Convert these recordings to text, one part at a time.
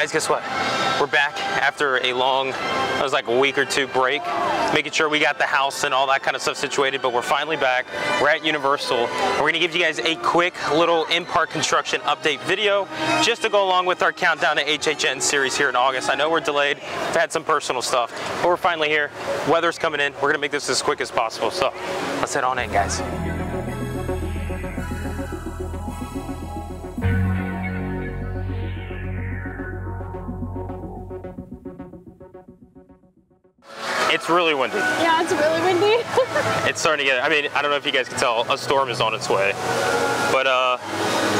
Guys, guess what? We're back after a long, it was like a week or two break, making sure we got the house and all that kind of stuff situated, but we're finally back. We're at Universal. We're gonna give you guys a quick little in-park construction update video just to go along with our countdown to HHN series here in August. I know we're delayed, we've had some personal stuff, but we're finally here. Weather's coming in. We're gonna make this as quick as possible, so let's head on in, guys. It's really windy. Yeah, it's really windy. It's starting to get, I mean, I don't know if you guys can tell, a storm is on its way. But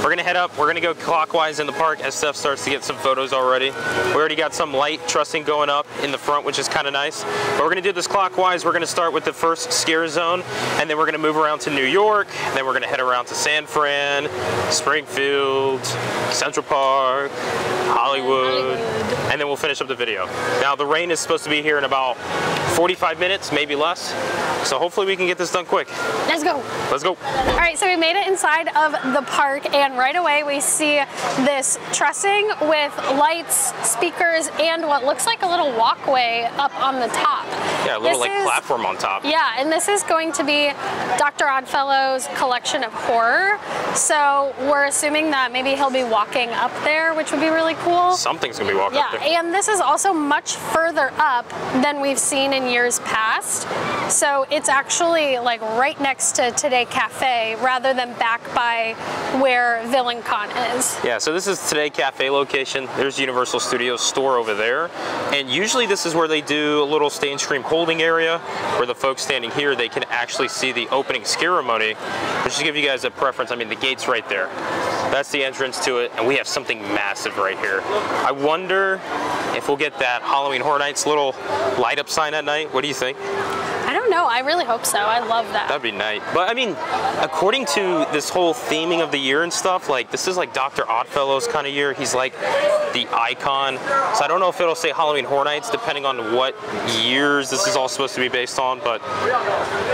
we're gonna head up, we're gonna go clockwise in the park as Steph starts to get some photos already. We already got some light trussing going up in the front, which is kind of nice. But we're gonna do this clockwise. We're gonna start with the first scare zone, and then we're gonna move around to New York, and then we're gonna head around to San Fran, Springfield, Central Park, Hollywood, and then we'll finish up the video. Now the rain is supposed to be here in about 45 minutes, maybe less. So hopefully we can get this done quick. Let's go. Let's go. All right, so we made it inside of the park, and right away we see this trussing with lights, speakers, and what looks like a little walkway up on the top. Yeah, a little platform on top. Yeah, and this is going to be Dr. Oddfellow's collection of horror. So we're assuming that maybe he'll be walking up there, which would be really cool. Something's gonna be walking up there. Yeah, and this is also much further up than we've seen in years past. So it's actually like right next to Today Cafe rather than back by where Villain Con is. Yeah, so this is Today Cafe location. There's Universal Studios store over there. And usually this is where they do a little Stay and Scream holding area where the folks standing here, they can actually see the opening ceremony. Just to give you guys a preference, I mean, the gate's right there. That's the entrance to it, and we have something massive right here. I wonder if we'll get that Halloween Horror Nights little light up sign at night. What do you think? I don't know. I really hope so. I love that. That'd be nice. But I mean, according to this whole theming of the year and stuff, like this is like Dr. Oddfellow's kind of year. He's like the icon. So I don't know if it'll say Halloween Horror Nights depending on what years this is all supposed to be based on. But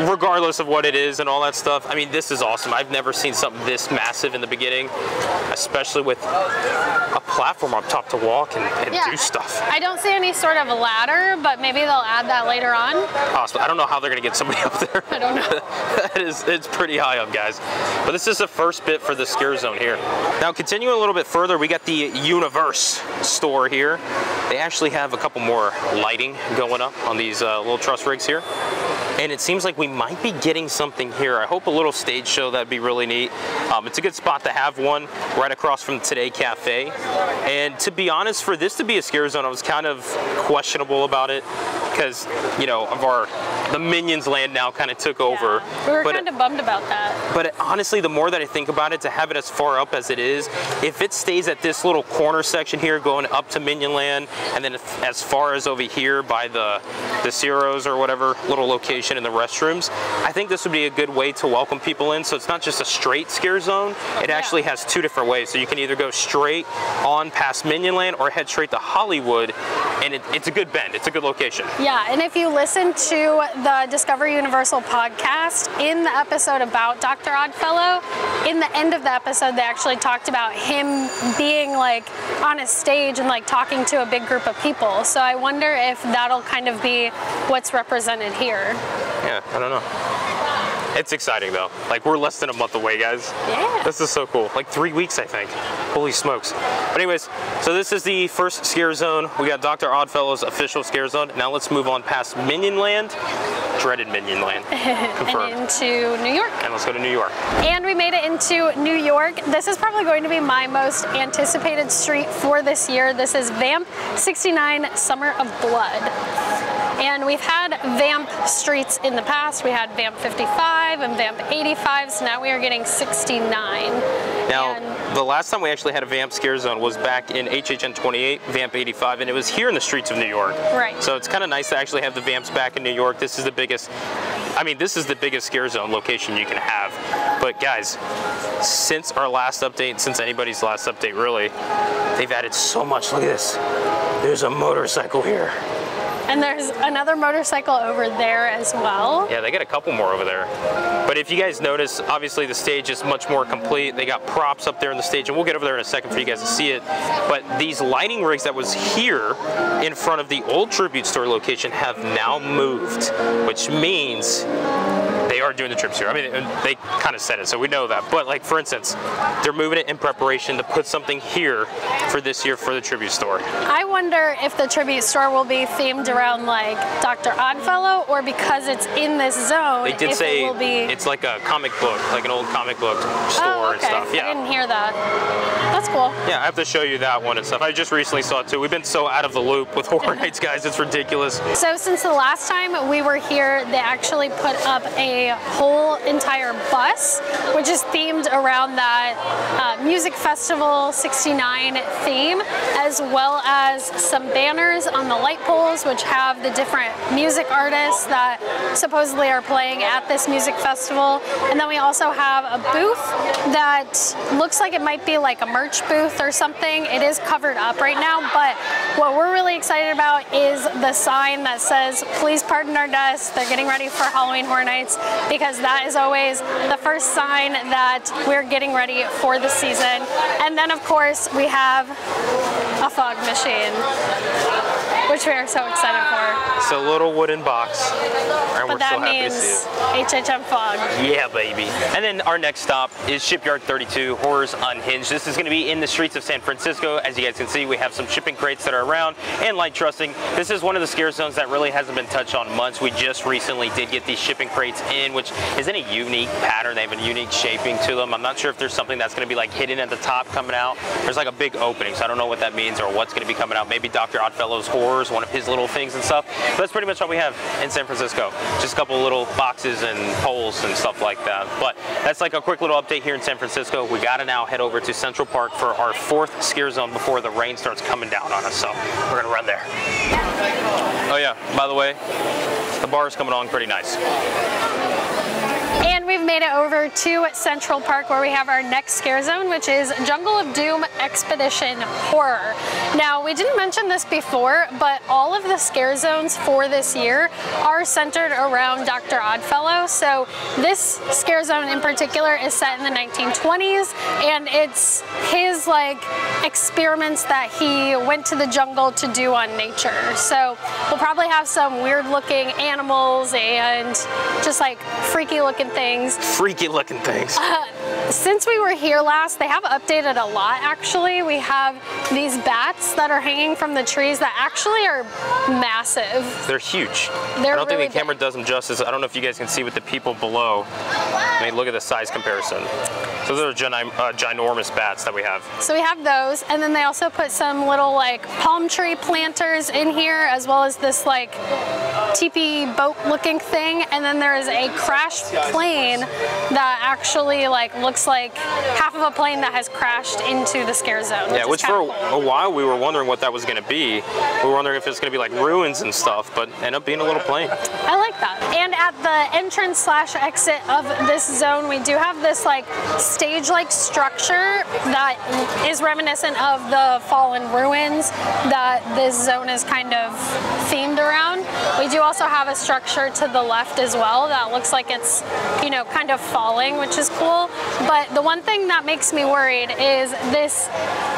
regardless of what it is and all that stuff, I mean, this is awesome. I've never seen something this massive in the beginning, especially with a platform up top to walk and do stuff. I don't see any sort of a ladder, but maybe they'll add that later on. Awesome. I don't know how they're gonna get somebody up there. I don't know. It's pretty high up, guys. But this is the first bit for the scare zone here. Now, continuing a little bit further, we got the Universe store here. They actually have a couple more lighting going up on these little truss rigs here. And it seems like we might be getting something here. I hope a little stage show, that'd be really neat. It's a good spot to have one right across from Today Cafe. And to be honest, for this to be a scare zone, I was kind of questionable about it because, you know, the Minions land now kind of took over. We were kind of bummed about that. But honestly, the more that I think about it, to have it as far up as it is, if it stays at this little corner section here going up to Minion Land, and then as far as over here by the Zeros or whatever little location in the restrooms, I think this would be a good way to welcome people in. So it's not just a straight scare zone, it actually has two different ways. So you can either go straight on past Minion Land or head straight to Hollywood, and it's a good bend, it's a good location. Yeah, and if you listen to the Discover Universal podcast, in the episode about Dr. Oddfellow, in the end of the episode they actually talked about him being like on a stage and like talking to a big group of people. So I wonder if that'll kind of be what's represented here. Yeah, I don't know. It's exciting though. Like, we're less than a month away, guys. Yeah. This is so cool. Like 3 weeks, I think. Holy smokes. But anyways, so this is the first scare zone. We got Dr. Oddfellow's official scare zone. Now let's move on past Minion Land. Dreaded Minion Land. And into New York. And let's go to New York. And we made it into New York. This is probably going to be my most anticipated street for this year. This is Vamp 69 Summer of Blood. And we've had Vamp streets in the past. We had Vamp 55 and Vamp 85, so now we are getting 69. Now, the last time we actually had a Vamp scare zone was back in HHN 28, Vamp 85, and it was here in the streets of New York. Right. So it's kind of nice to actually have the Vamps back in New York. This is the biggest, I mean, this is the biggest scare zone location you can have. But guys, since our last update, since anybody's last update really, they've added so much. Look at this. There's a motorcycle here. And there's another motorcycle over there as well. Yeah, they got a couple more over there. But if you guys notice, obviously the stage is much more complete. They got props up there in the stage, and we'll get over there in a second for you guys to see it. But these lighting rigs that was here in front of the old tribute store location have now moved, which means they are doing the trips here. I mean, they kind of said it, so we know that. But like, for instance, they're moving it in preparation to put something here for this year for the tribute store. I wonder if the tribute store will be themed around like Dr. Oddfellow, or because it's in this zone, they did say it will be... it's like a comic book, like an old comic book store and stuff. Yeah, I didn't hear that. That's cool. Yeah, I have to show you that one and stuff. I just recently saw it too. We've been so out of the loop with Horror Nights, guys. It's ridiculous. So since the last time we were here, they actually put up a whole entire bus, which is themed around that Music Festival 69 theme, as well as some banners on the light poles, which have the different music artists that supposedly are playing at this music festival. And then we also have a booth that looks like it might be like a merch booth or something. It is covered up right now, but what we're really excited about is the sign that says, "Please pardon our dust. They're getting ready for Halloween Horror Nights," because that is always the first sign that we're getting ready for the season. And then of course we have a fog machine, which we are so excited for. It's a little wooden box, and we're so happy to see it. HHN fog. Yeah, baby. And then our next stop is Shipyard 32, Horrors Unhinged. This is going to be in the streets of San Francisco. As you guys can see, we have some shipping crates that are around and light trussing. This is one of the scare zones that really hasn't been touched on much. We just recently did get these shipping crates in, which is in a unique pattern. They have a unique shaping to them. I'm not sure if there's something that's going to be like hidden at the top coming out. There's like a big opening, so I don't know what that means or what's going to be coming out. Maybe Dr. Oddfellow's Horrors, one of his little things and stuff. But that's pretty much what we have in San Francisco. Just a couple little boxes and poles and stuff like that. But that's like a quick little update here in San Francisco. We got to now head over to Central Park for our 4th scare zone before the rain starts coming down on us. So we're going to run there. Oh yeah, by the way, the bar is coming along pretty nice. And we've made it over to Central Park, where we have our next scare zone, which is Jungle of Doom Expedition Horror. Now, we didn't mention this before, but all of the scare zones for this year are centered around Dr. Oddfellow. So this scare zone in particular is set in the 1920s, and it's his like experiments that he went to the jungle to do on nature. So we'll probably have some weird looking animals and just like freaky looking things. Freaky looking things. Since we were here last, they have updated a lot actually. We have these bats that are hanging from the trees that actually are massive. They're huge. They're I don't really think the camera does them justice. I don't know if you guys can see with the people below. I mean, look at the size comparison. So those are ginormous bats that we have. So we have those, and then they also put some little like palm tree planters in here, as well as this like teepee boat looking thing. And then there is a crashed plane that actually like looks like half of a plane that has crashed into the scare zone. Yeah, which for a while we were wondering what that was going to be. We were wondering if it's going to be like ruins and stuff, but ended up being a little plane. I like that. And at the entrance / exit of this zone, we do have this like stage-like structure that is reminiscent of the fallen ruins that this zone is kind of themed around. We do also have a structure to the left as well that looks like it's, you know, kind of falling, which is cool. But the one thing that makes me worried is this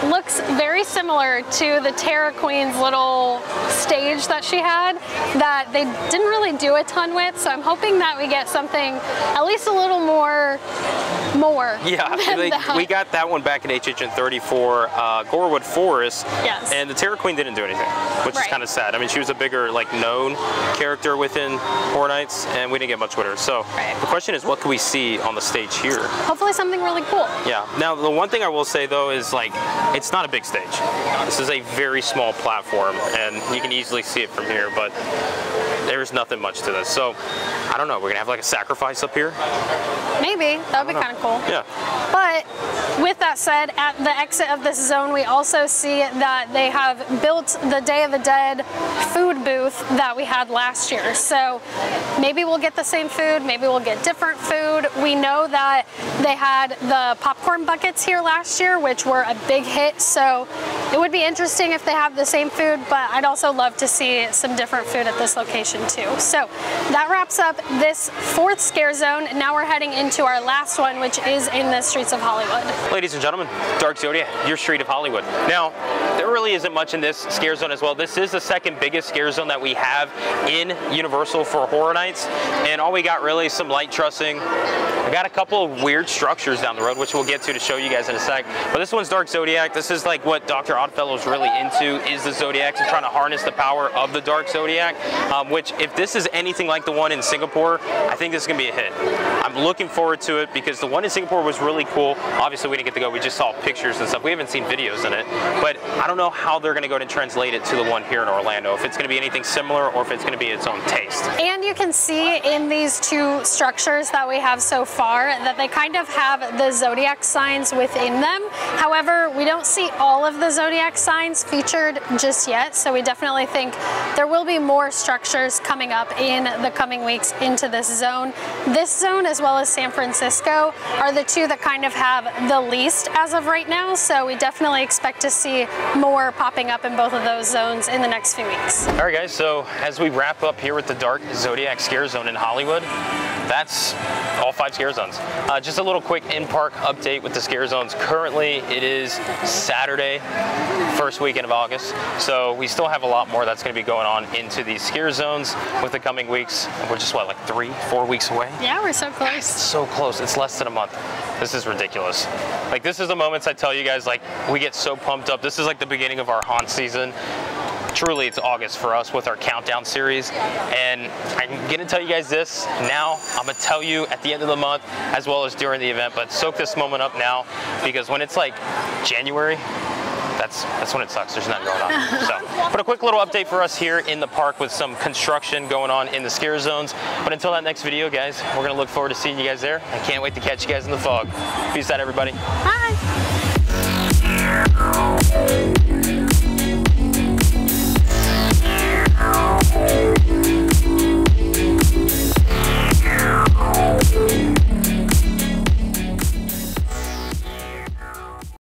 looks very similar to the Terror Queen's little stage that she had that they didn't really do a ton with. So I'm hoping that we get something at least a little more. Yeah, we got that one back in HHN 34, Gorewood Forest. Yes. And the Terror Queen didn't do anything, which is kind of sad. I mean, she was a bigger, like, known character within Horror Nights, and we didn't get much with her. So the question is, what can we see on the stage here? Hopefully something really cool. Yeah. Now, the one thing I will say, though, is, like, it's not a big stage. This is a very small platform, and you can easily see it from here, but there's nothing much to this. So I don't know, we're gonna have like a sacrifice up here? Maybe, that would be kind of cool. Yeah. But with that said, at the exit of this zone, we also see that they have built the Day of the Dead food booth that we had last year. So maybe we'll get the same food, maybe we'll get different food. We know that they had the popcorn buckets here last year, which were a big hit. So it would be interesting if they have the same food, but I'd also love to see some different food at this location too. So that wraps up this 4th scare zone. Now we're heading into our last one, which is in the streets of Hollywood. Ladies and gentlemen, Dark Zodiac, your street of Hollywood. Now, there really isn't much in this scare zone as well. This is the second biggest scare zone that we have in Universal for Horror Nights, and all we got really is some light trussing. We got a couple of weird structures down the road, which we'll get to show you guys in a sec. But this one's Dark Zodiac. This is like what Dr. Oddfellow is really into, is the Zodiacs and trying to harness the power of the Dark Zodiac, which if this is anything like the one in Singapore, I think this is gonna be a hit. I'm looking forward to it because the one in Singapore was really cool. Obviously we didn't get to go, we just saw pictures and stuff. We haven't seen videos in it, but I don't know how they're gonna go and translate it to the one here in Orlando, if it's gonna be anything similar or if it's gonna be its own taste. And you can see in these 2 structures that we have so far that they kind of have the Zodiac signs within them. However, we don't see all of the Zodiac signs featured just yet, so we definitely think there will be more structures coming up in the coming weeks into this zone. This zone, as well as San Francisco, are the 2 that kind of have the least as of right now, so we definitely expect to see more popping up in both of those zones in the next few weeks. All right guys, so as we wrap up here with the Dark Zodiac Scare Zone in Hollywood, that's all 5 scare zones. Just a little quick in-park update with the scare zones. Currently, it is Saturday, first weekend of August, so we still have a lot more that's going to be going on into these scare zones with the coming weeks. We're just, what, like 3-4 weeks away? Yeah, we're so close. It's so close. It's less than a month. This is ridiculous. Like, this is the moments I tell you guys, like, we get so pumped up. This is like the beginning of our haunt season. Truly, it's August for us with our countdown series, and I'm gonna tell you guys this now. I'm gonna tell you at the end of the month as well as during the event, but soak this moment up now, because when it's like January, that's when it sucks. There's nothing going on. So, but a quick little update for us here in the park with some construction going on in the scare zones. But until that next video, guys, we're gonna look forward to seeing you guys there. I can't wait to catch you guys in the fog. Peace out, everybody. Bye.